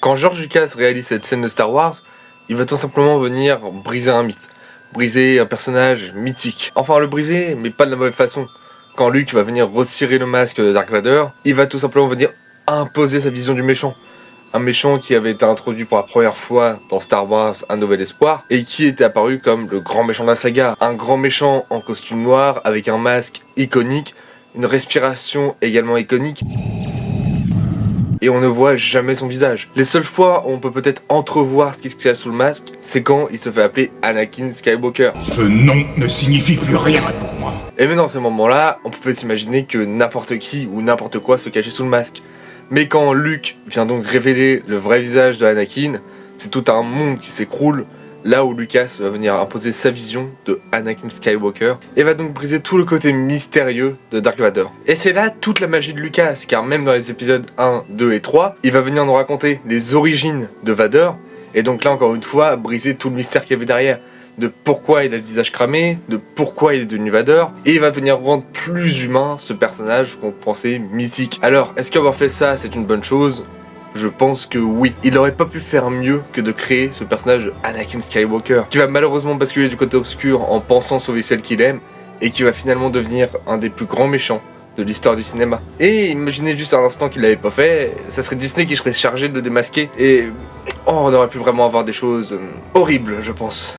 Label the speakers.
Speaker 1: Quand George Lucas réalise cette scène de Star Wars, il va tout simplement venir briser un mythe, briser un personnage mythique. Enfin le briser, mais pas de la mauvaise façon. Quand Luke va venir retirer le masque de Dark Vador, il va tout simplement venir imposer sa vision du méchant. Un méchant qui avait été introduit pour la première fois dans Star Wars Un Nouvel Espoir et qui était apparu comme le grand méchant de la saga. Un grand méchant en costume noir avec un masque iconique, une respiration également iconique. Et on ne voit jamais son visage. Les seules fois où on peut peut-être entrevoir ce qui se cache sous le masque, c'est quand il se fait appeler Anakin Skywalker.
Speaker 2: Ce nom ne signifie plus rien pour moi.
Speaker 1: Et même dans ces moments-là, on pouvait s'imaginer que n'importe qui ou n'importe quoi se cachait sous le masque. Mais quand Luke vient donc révéler le vrai visage de Anakin, c'est tout un monde qui s'écroule, là où Lucas va venir imposer sa vision de Anakin Skywalker et va donc briser tout le côté mystérieux de Dark Vador. Et c'est là toute la magie de Lucas, car même dans les épisodes 1, 2 et 3, il va venir nous raconter les origines de Vador, et donc là encore une fois, briser tout le mystère qu'il y avait derrière, de pourquoi il a le visage cramé, de pourquoi il est devenu Vador, et il va venir rendre plus humain ce personnage qu'on pensait mythique. Alors, est-ce qu'avoir fait ça, c'est une bonne chose ? Je pense que oui. Il aurait pas pu faire mieux que de créer ce personnage Anakin Skywalker, qui va malheureusement basculer du côté obscur en pensant sauver celle qu'il aime, et qui va finalement devenir un des plus grands méchants de l'histoire du cinéma. Et imaginez juste un instant qu'il l'avait pas fait, ça serait Disney qui serait chargé de le démasquer, et on aurait pu vraiment avoir des choses horribles, je pense.